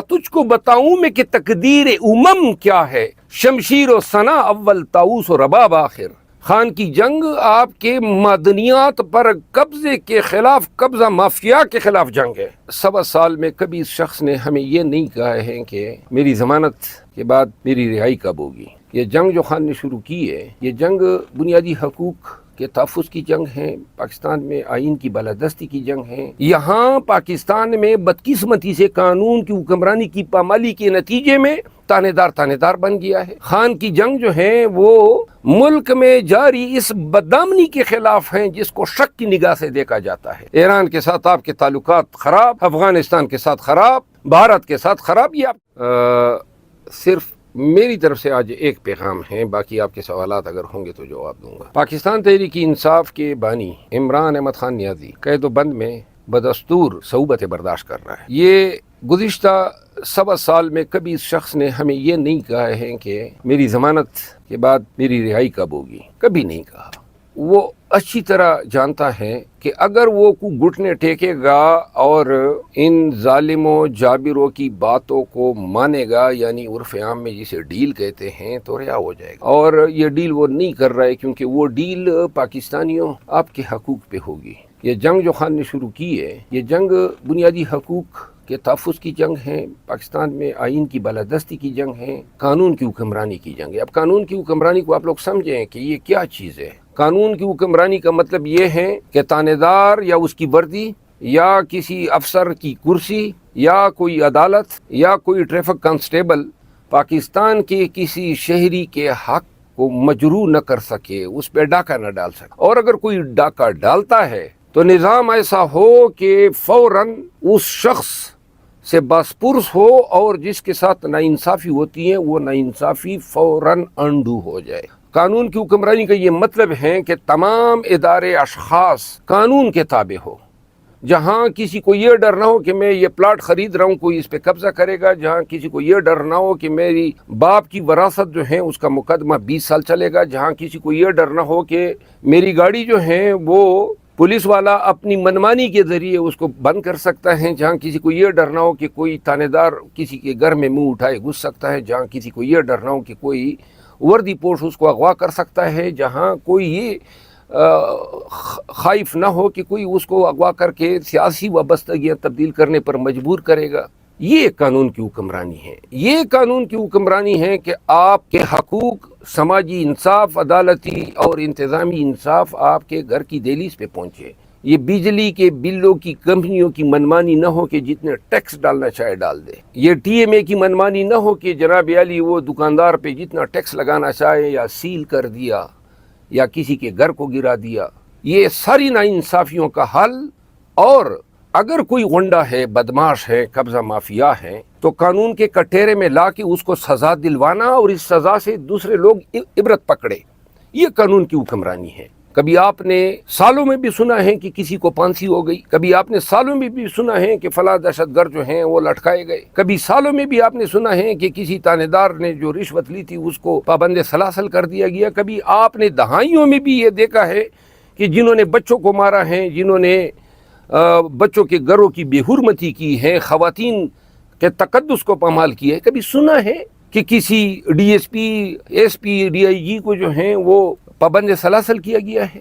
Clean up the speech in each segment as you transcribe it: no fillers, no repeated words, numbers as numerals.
تجھ کو بتاؤں میں کہ تقدیر امم کیا ہے، شمشیر و ثنا اول طاؤس و رباب آخر۔ خان کی جنگ آپ کے معدنیات پر قبضے کے خلاف، قبضہ مافیا کے خلاف جنگ ہے۔ 1.25 سال میں کبھی اس شخص نے ہمیں یہ نہیں کہا ہے کہ میری ضمانت کے بعد میری رہائی کب ہوگی۔ یہ جنگ جو خان نے شروع کی ہے، یہ جنگ بنیادی حقوق کے تحفظ کی جنگ ہے، پاکستان میں آئین کی بالادستی کی جنگ ہے۔ یہاں پاکستان میں بدقسمتی سے قانون کی حکمرانی کی پامالی کے نتیجے میں تانے دار بن گیا ہے۔ خان کی جنگ جو ہے وہ ملک میں جاری اس بدامنی کے خلاف ہیں جس کو شک کی نگاہ سے دیکھا جاتا ہے۔ ایران کے ساتھ آپ کے تعلقات خراب، افغانستان کے ساتھ خراب، بھارت کے ساتھ خراب۔ یہ صرف میری طرف سے آج ایک پیغام ہے، باقی آپ کے سوالات اگر ہوں گے تو جواب دوں گا۔ پاکستان تحریک انصاف کے بانی عمران احمد خان نیازی قید و بند میں بدستور صعوبت برداشت کر رہا ہے۔ یہ گزشتہ 1.25 سال میں کبھی اس شخص نے ہمیں یہ نہیں کہا ہے کہ میری ضمانت کے بعد میری رہائی کب ہوگی، کبھی نہیں کہا۔ وہ اچھی طرح جانتا ہے کہ اگر وہ کو گھٹنے ٹیکے گا اور ان ظالموں جابروں کی باتوں کو مانے گا، یعنی عرف عام میں جسے ڈیل کہتے ہیں، تو رہا ہو جائے گا۔ اور یہ ڈیل وہ نہیں کر رہا ہے کیونکہ وہ ڈیل پاکستانیوں آپ کے حقوق پہ ہوگی۔ یہ جنگ جو خان نے شروع کی ہے، یہ جنگ بنیادی حقوق کے تحفظ کی جنگ ہے، پاکستان میں آئین کی بالادستی کی جنگ ہے، قانون کی حکمرانی کی جنگ ہے۔ اب قانون کی حکمرانی کو آپ لوگ سمجھیں کہ یہ کیا چیز ہے۔ قانون کی حکمرانی کا مطلب یہ ہے کہ تانے دار یا اس کی وردی یا کسی افسر کی کرسی یا کوئی عدالت یا کوئی ٹریفک کانسٹیبل پاکستان کے کسی شہری کے حق کو مجروح نہ کر سکے، اس پہ ڈاکہ نہ ڈال سکے۔ اور اگر کوئی ڈاکہ ڈالتا ہے تو نظام ایسا ہو کہ فوراً اس شخص سے باسپرس ہو اور جس کے ساتھ ناانصافی ہوتی ہے وہ ناانصافی فوراً انڈو ہو جائے۔ قانون کی حکمرانی کا یہ مطلب ہے کہ تمام ادارے اشخاص قانون کے تابع ہو، جہاں کسی کو یہ ڈر نہ ہو کہ میں یہ پلاٹ خرید رہا ہوں کوئی اس پہ قبضہ کرے گا، جہاں کسی کو یہ ڈر نہ ہو کہ میری باپ کی وراثت جو ہے اس کا مقدمہ 20 سال چلے گا، جہاں کسی کو یہ ڈر نہ ہو کہ میری گاڑی جو ہے وہ پولیس والا اپنی منمانی کے ذریعے اس کو بند کر سکتا ہے، جہاں کسی کو یہ ڈر نہ ہو کہ کوئی تانے دار کسی کے گھر میں منہ اٹھائے گھس سکتا ہے، جہاں کسی کو یہ ڈر نہ ہو کہ کوئی وردی پوش اس کو اغوا کر سکتا ہے، جہاں کوئی یہ خائف نہ ہو کہ کوئی اس کو اغوا کر کے سیاسی وابستگیاں تبدیل کرنے پر مجبور کرے گا۔ یہ قانون کی حکمرانی ہے۔ یہ قانون کی حکمرانی ہے کہ آپ کے حقوق، سماجی انصاف، عدالتی اور انتظامی انصاف آپ کے گھر کی دہلیز پہ پہنچے۔ یہ بجلی کے بلوں کی کمپنیوں کی منمانی نہ ہو کہ جتنے ٹیکس ڈالنا چاہے ڈال دے۔ یہ ٹی ایم اے کی منمانی نہ ہو کہ جناب عالی وہ دکاندار پہ جتنا ٹیکس لگانا چاہے یا سیل کر دیا یا کسی کے گھر کو گرا دیا۔ یہ ساری ناانصافیوں کا حل، اور اگر کوئی غنڈہ ہے، بدماش ہے، قبضہ مافیا ہے، تو قانون کے کٹہرے میں لا کے اس کو سزا دلوانا اور اس سزا سے دوسرے لوگ عبرت پکڑے، یہ قانون کی حکمرانی ہے۔ کبھی آپ نے سالوں میں بھی سنا ہے کہ کسی کو پھانسی ہو گئی، کبھی آپ نے سالوں میں بھی سنا ہے کہ فلاں دہشت گرد جو ہیں وہ لٹکائے گئے، کبھی سالوں میں بھی آپ نے سنا ہے کہ کسی تانے دار نے جو رشوت لی تھی اس کو پابند سلاسل کر دیا گیا، کبھی آپ نے دہائیوں میں بھی یہ دیکھا ہے کہ جنہوں نے بچوں کو مارا ہے، جنہوں نے بچوں کے گھروں کی بے حرمتی کی ہے، خواتین کے تقدس کو پامال کی ہے۔ کبھی سنا ہے کہ کسی D S P, S P, D I G کو جو ہیں وہ پابند سلاسل کیا گیا ہے؟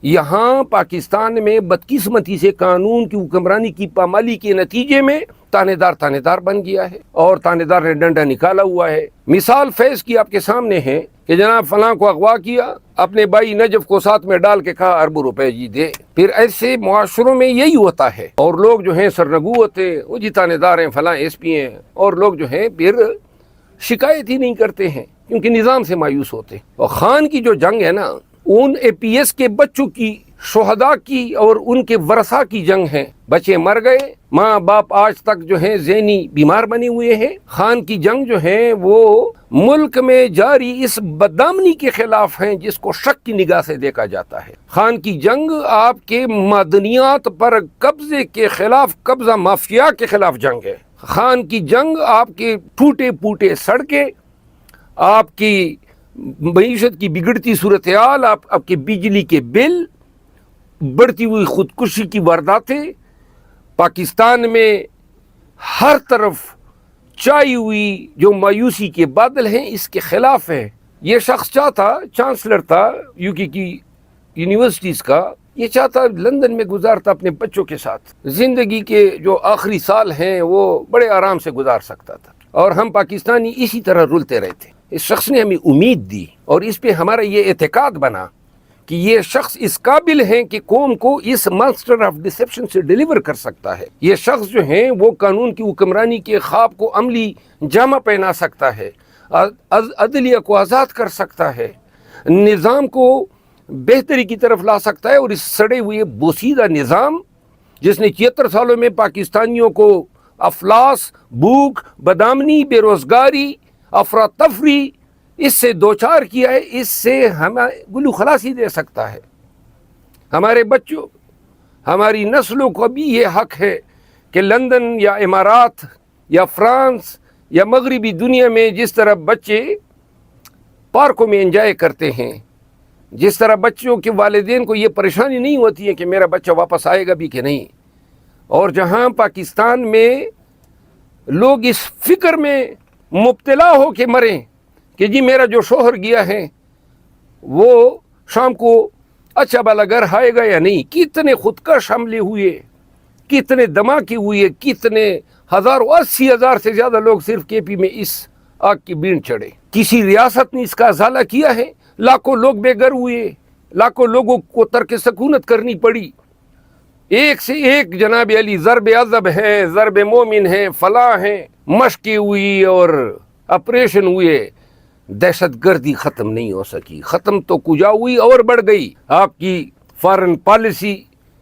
یہاں پاکستان میں بدقسمتی سے قانون کی حکمرانی کی پامالی کے نتیجے میں تانے دار بن گیا ہے، اور تانے دار نے ڈنڈا نکالا ہوا ہے۔ مثال فیض کی آپ کے سامنے ہے کہ جناب فلاں کو اغوا کیا، اپنے بھائی نجف کو ساتھ میں ڈال کے کہا اربوں روپے جی دے۔ پھر ایسے معاشروں میں یہی ہوتا ہے، اور لوگ جو ہیں سرنگو ہوتے، وہ جی تانے دار ہیں، فلاں ایس پی ہیں، اور لوگ جو ہیں پھر شکایت ہی نہیں کرتے ہیں کیونکہ نظام سے مایوس ہوتے۔ اور خان کی جو جنگ ہے نا، ان اے پی ایس کے بچوں کی، شہداء کی اور ان کے ورثاء کی جنگ ہے۔ بچے مر گئے، ماں باپ آج تک جو ہیں ذہنی بیمار بنے ہوئے ہیں۔ خان کی جنگ جو ہے وہ ملک میں جاری اس بدامنی کے خلاف ہیں جس کو شک کی نگاہ سے دیکھا جاتا ہے۔ خان کی جنگ آپ کے معدنیات پر قبضے کے خلاف، قبضہ مافیا کے خلاف جنگ ہے۔ خان کی جنگ آپ کے ٹوٹے پوٹے سڑکیں، آپ کی معیشت کی بگڑتی صورتحال، آپ کے بجلی کے بل، بڑھتی ہوئی خودکشی کی وارداتیں، پاکستان میں ہر طرف چائی ہوئی جو مایوسی کے بادل ہیں اس کے خلاف ہے۔ یہ شخص چاہتا، چانسلر تھا UK کی یونیورسٹیز کا، یہ چاہتا لندن میں گزارتا اپنے بچوں کے ساتھ، زندگی کے جو آخری سال ہیں وہ بڑے آرام سے گزار سکتا تھا، اور ہم پاکستانی اسی طرح رلتے رہتے۔ اس شخص نے ہمیں امید دی اور اس پہ ہمارا یہ اعتقاد بنا کہ یہ شخص اس قابل ہیں کہ قوم کو اس ماسٹر آف ڈسیپشن سے ڈیلیور کر سکتا ہے۔ یہ شخص جو ہیں وہ قانون کی حکمرانی کے خواب کو عملی جامہ پہنا سکتا ہے، عدلیہ کو آزاد کر سکتا ہے، نظام کو بہتری کی طرف لا سکتا ہے، اور اس سڑے ہوئے بوسیدہ نظام جس نے 76 سالوں میں پاکستانیوں کو افلاس، بھوک، بدامنی، بے روزگاری، افراتفری اس سے دوچار کیا ہے، اس سے ہمیں گلو خلاصی دے سکتا ہے۔ ہمارے بچوں، ہماری نسلوں کو بھی یہ حق ہے کہ لندن یا امارات یا فرانس یا مغربی دنیا میں جس طرح بچے پارکوں میں انجوائے کرتے ہیں، جس طرح بچوں کے والدین کو یہ پریشانی نہیں ہوتی ہے کہ میرا بچہ واپس آئے گا بھی کہ نہیں، اور جہاں پاکستان میں لوگ اس فکر میں مبتلا ہو کے مریں کہ جی میرا جو شوہر گیا ہے وہ شام کو اچھا بالا گھر آئے گا یا نہیں، کتنے خودکش حملے ہوئے، کتنے دھماکے ہوئے، کتنے 80,000 سے زیادہ لوگ صرف KP میں اس آگ کی بین چڑھے۔ کسی ریاست نے اس کا ازالہ کیا ہے؟ لاکھوں لوگ بے گھر ہوئے، لاکھوں لوگوں کو ترک سکونت کرنی پڑی، ایک سے ایک جناب علی ضرب عذب ہے، ضرب مومن ہے، فلاں ہیں، مشقیں ہوئی اور آپریشن ہوئے، دہشت گردی ختم نہیں ہو سکی۔ ختم تو کجا ہوئی اور بڑھ گئی۔ آپ کی فارن پالیسی،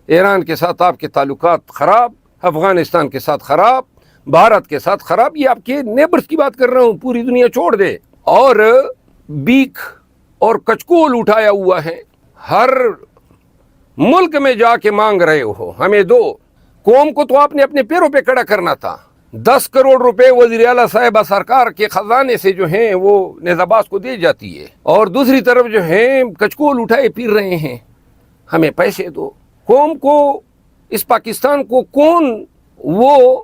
ایران کے ساتھ آپ کے تعلقات خراب، افغانستان کے ساتھ خراب، بھارت کے ساتھ خراب، یہ آپ کے نیبرز کی بات کر رہا ہوں، پوری دنیا چھوڑ دے، اور بیک اور کچکول اٹھایا ہوا ہے، ہر ملک میں جا کے مانگ رہے ہو ہمیں دو۔ قوم کو تو آپ نے اپنے پیروں پہ کھڑا کرنا تھا۔ 10 کروڑ روپے وزیر اعلیٰ صاحبہ سرکار کے خزانے سے جو ہیں وہ نظاباز کو دے جاتی ہے، اور دوسری طرف جو ہیں کچکول اٹھائے پھر رہے ہیں، ہمیں پیسے دو۔ قوم کو، اس پاکستان کو کون وہ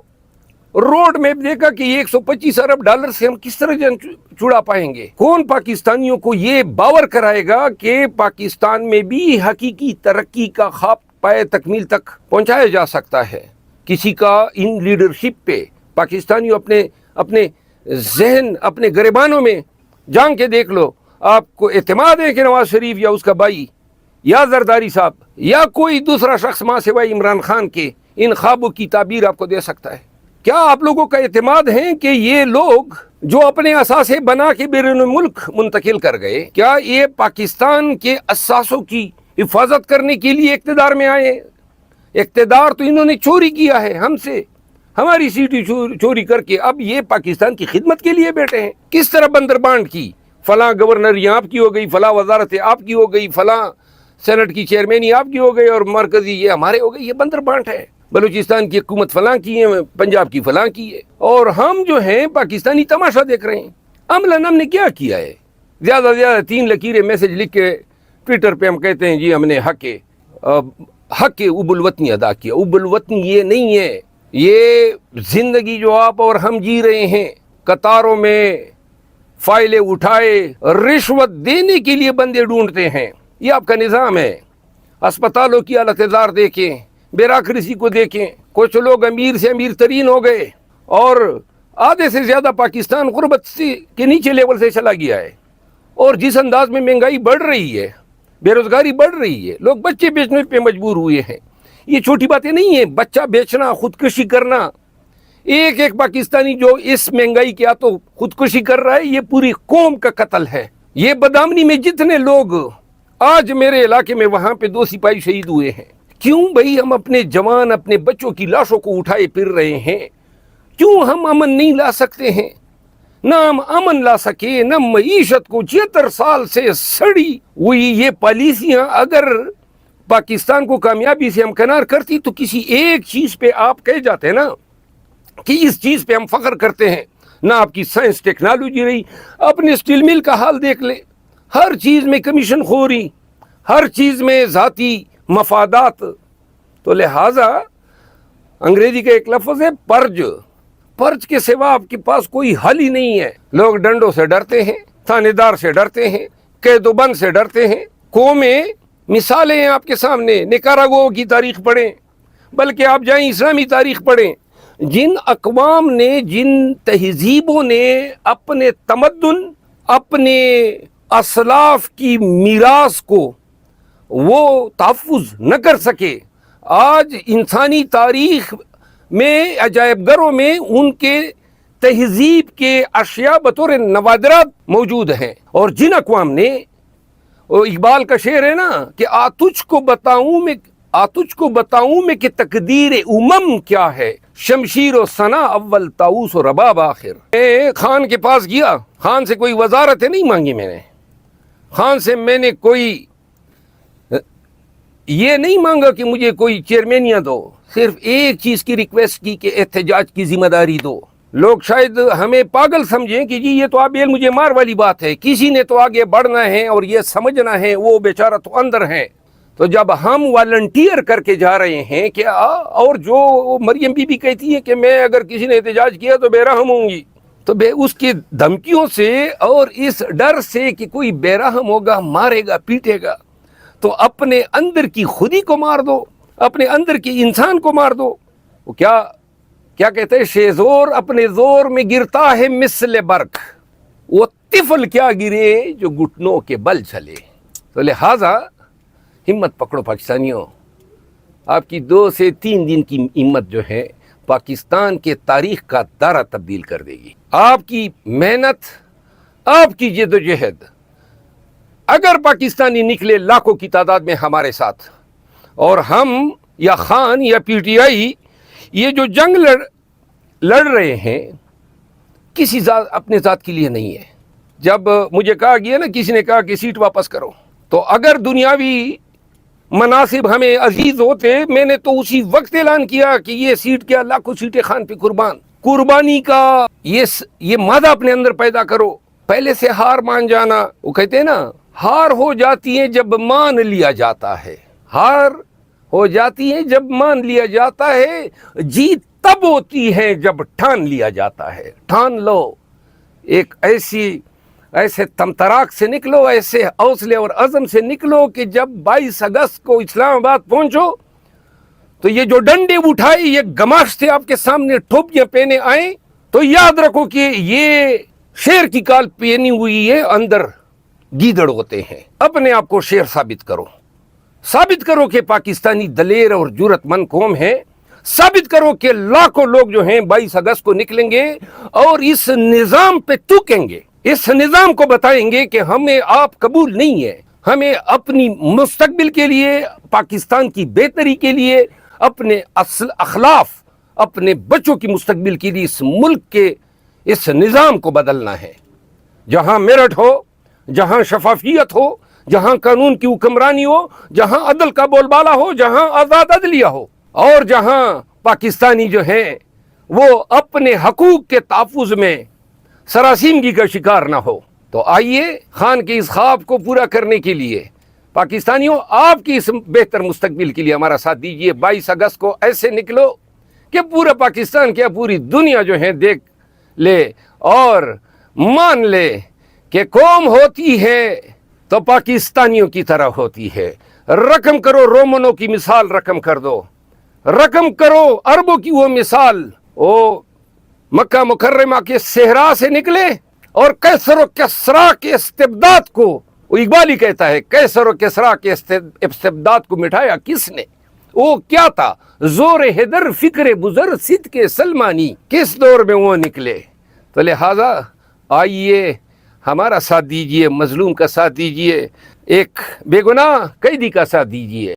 روڈ میپ دے گا کہ 125 ارب ڈالر سے ہم کس طرح جان چھڑا پائیں گے؟ کون پاکستانیوں کو یہ باور کرائے گا کہ پاکستان میں بھی حقیقی ترقی کا خواب پائے تکمیل تک پہنچایا جا سکتا ہے؟ کسی کا ان لیڈرشپ پہ پاکستانیوں اپنے ذہن، اپنے گریبانوں میں جان کے دیکھ لو، آپ کو اعتماد ہے کہ نواز شریف یا اس کا بھائی یا زرداری صاحب یا کوئی دوسرا شخص ماں سوائے عمران خان کے ان خوابوں کی تعبیر آپ کو دے سکتا ہے؟ کیا آپ لوگوں کا اعتماد ہے کہ یہ لوگ جو اپنے اثاثے بنا کے بیرون ملک منتقل کر گئے، کیا یہ پاکستان کے اثاثوں کی حفاظت کرنے کے لیے اقتدار میں آئے؟ اقتدار تو انہوں نے چوری کیا ہے ہم سے، ہماری سیٹی چوری کر کے اب یہ پاکستان کی خدمت کے لیے بیٹھے ہیں۔ کس طرح بندر بانٹ کی، فلاں گورنر یہ آپ کی ہو گئی، فلاں وزارت آپ کی ہو گئی، فلاں سینٹ کی چیئرمینی آپ کی ہو گئی، اور مرکزی یہ ہمارے ہو گئی، یہ بندر بانٹ ہے۔ بلوچستان کی حکومت فلاں کی ہے، پنجاب کی فلاں کی ہے، اور ہم جو ہیں پاکستانی تماشا دیکھ رہے ہیں۔ عملاً ہم نے کیا کیا ہے؟ زیادہ سے زیادہ 3 لکیریں میسج لکھ کے ٹویٹر پہ ہم کہتے ہیں جی ہم نے حق اب الوطنی ادا کیا۔ اب الوطنی یہ نہیں ہے، یہ زندگی جو آپ اور ہم جی رہے ہیں، قطاروں میں فائلیں اٹھائے رشوت دینے کے لیے بندے ڈھونڈتے ہیں، یہ آپ کا نظام ہے۔ اسپتالوں کی حالت زار دیکھیں، بیوروکریسی کو دیکھیں، کچھ لوگ امیر سے امیر ترین ہو گئے، اور آدھے سے زیادہ پاکستان غربت کے نیچے لیول سے چلا گیا ہے، اور جس انداز میں مہنگائی بڑھ رہی ہے، بے روزگاری بڑھ رہی ہے، لوگ بچے بیچنے پہ مجبور ہوئے ہیں۔ یہ چھوٹی باتیں نہیں ہیں، بچہ بیچنا، خودکشی کرنا، ایک ایک پاکستانی جو اس مہنگائی کے ہاتھوں خودکشی کر رہا ہے، یہ پوری قوم کا قتل ہے۔ یہ بدامنی میں جتنے لوگ آج میرے علاقے میں وہاں پہ 2 سپاہی شہید ہوئے ہیں، کیوں بھئی ہم اپنے جوان، اپنے بچوں کی لاشوں کو اٹھائے پھر رہے ہیں؟ کیوں ہم امن نہیں لا سکتے ہیں؟ نہ ہم امن لا سکے، نہ معیشت کو 76 سال سے سڑی ہوئی یہ پالیسیاں اگر پاکستان کو کامیابی سے ہمکنار کرتی تو کسی ایک چیز پہ آپ کہہ جاتے نا کہ اس چیز پہ ہم فخر کرتے ہیں۔ نہ آپ کی سائنس ٹیکنالوجی رہی، اپنے اسٹیل مل کا حال دیکھ لے، ہر چیز میں کمیشن خوری، ہر چیز میں ذاتی مفادات۔ تو لہٰذا انگریزی کا ایک لفظ ہے پرج، فرض کے سوا آپ کے پاس کوئی حل ہی نہیں ہے. لوگ ڈنڈوں سے ڈرتے ہیں, تھانے دار سے ڈرتے ہیں, قید و بند سے ڈرتے ہیں. قومیں مثالیں ہیں آپ کے سامنے. نکاراگو کی تاریخ پڑھیں, بلکہ آپ جائیں اسلامی تاریخ پڑھیں. جن اقوام نے, جن تہذیبوں نے اپنے تمدن, اپنے اسلاف کی میراث کو وہ تحفظ نہ کر سکے, آج انسانی تاریخ میں عجائب گھروں میں ان کے تہذیب کے اشیاء بطور نوادرات موجود ہیں. اور جن اقوام نے, اقبال کا شعر ہے نا کہ تجھ کو بتاؤں میں کہ تقدیر امم کیا ہے, شمشیر و ثنا اول طاؤس و رباب آخر. میں خان کے پاس گیا, خان سے کوئی وزارتیں نہیں مانگی میں نے, خان سے میں نے کوئی یہ نہیں مانگا کہ مجھے کوئی چیئرمینیاں دو, صرف ایک چیز کی ریکویسٹ کی کہ احتجاج کی ذمہ داری دو. لوگ شاید ہمیں پاگل سمجھیں کہ جی یہ تو آپ مجھے مار والی بات ہے, کسی نے تو آگے بڑھنا ہے اور یہ سمجھنا ہے, وہ بیچارہ تو اندر ہیں. تو جب ہم والنٹیئر کر کے جا رہے ہیں کہ اور جو مریم بی بی کہتی ہے کہ میں اگر کسی نے احتجاج کیا تو بے رحم ہوں گی, تو اس کی دھمکیوں سے اور اس ڈر سے کہ کوئی بے رحم ہوگا, مارے گا, پیٹے گا, تو اپنے اندر کی خودی کو مار دو, اپنے اندر کی انسان کو مار دو. وہ کیا کہتے ہیں, شیزور اپنے زور میں گرتا ہے مثل برق, وہ طفل کیا گرے جو گھٹنوں کے بل چلے. تو لہذا ہمت پکڑو پاکستانیوں, آپ کی 2 سے 3 دن کی ہمت جو ہے پاکستان کے تاریخ کا دارہ تبدیل کر دے گی. آپ کی محنت, آپ کی جد و جہد, اگر پاکستانی نکلے لاکھوں کی تعداد میں ہمارے ساتھ, اور ہم یا خان یا پی ٹی آئی یہ جو جنگ لڑ رہے ہیں کسی اپنے ذات کے لیے نہیں ہے. جب مجھے کہا گیا نا, کسی نے کہا کہ سیٹ واپس کرو, تو اگر دنیاوی مناصب ہمیں عزیز ہوتے, میں نے تو اسی وقت اعلان کیا کہ یہ سیٹ کیا, لاکھوں سیٹیں خان پہ قربان. قربانی کا یہ مادہ اپنے اندر پیدا کرو. پہلے سے ہار مان جانا, وہ کہتے ہیں نا ہار ہو جاتی ہے جب مان لیا جاتا ہے, ہار ہو جاتی ہے جب مان لیا جاتا ہے, جیت تب ہوتی ہے جب ٹھان لیا جاتا ہے. ٹھان لو, ایک ایسے تمتراک سے نکلو, ایسے حوصلے اور عزم سے نکلو کہ جب 22 اگست کو اسلام آباد پہنچو تو یہ جو ڈنڈے اٹھائے, یہ گماشتے آپ کے سامنے ٹوپیاں پہنے آئیں, تو یاد رکھو کہ یہ شیر کی کال پہنی ہوئی ہے, اندر گیدڑ ہوتے ہیں. اپنے آپ کو شیر ثابت کرو کہ پاکستانی دلیر اور جرت مند قوم ہے. ثابت کرو کہ لاکھوں لوگ جو ہیں 22 اگست کو نکلیں گے اور اس نظام پہ تھوکیں گے, اس نظام کو بتائیں گے کہ ہمیں آپ قبول نہیں ہے. ہمیں اپنی مستقبل کے لیے, پاکستان کی بہتری کے لیے, اپنے اخلاف, اپنے بچوں کی مستقبل کے لیے اس ملک کے اس نظام کو بدلنا ہے. جہاں میرٹ ہو, جہاں شفافیت ہو, جہاں قانون کی حکمرانی ہو, جہاں عدل کا بول بالا ہو, جہاں آزاد عدلیہ ہو, اور جہاں پاکستانی جو ہیں وہ اپنے حقوق کے تحفظ میں سراسیمگی کا شکار نہ ہو. تو آئیے خان کے اس خواب کو پورا کرنے کے لیے پاکستانیوں, آپ کی اس بہتر مستقبل کے لیے ہمارا ساتھ دیجیے. 22 اگست کو ایسے نکلو کہ پورا پاکستان کیا پوری دنیا جو ہے دیکھ لے اور مان لے کہ قوم ہوتی ہے تو پاکستانیوں کی طرح ہوتی ہے. رقم کرو, رومنوں کی مثال رقم کر دو, رقم کرو عربوں کی وہ مثال. وہ مکہ مکرمہ کے صحرا سے نکلے اور کیسر و کسرا کے استبداد کو, وہ اقبال ہی کہتا ہے, کیسر و کسرا کے استبداد کو مٹایا کس نے؟ وہ کیا تھا؟ زور حیدر, فکر بزر, صدق سلمانی. کس دور میں وہ نکلے؟ تو لہذا آئیے ہمارا ساتھ دیجئے, مظلوم کا ساتھ دیجئے, ایک بے گناہ قیدی کا ساتھ دیجئے.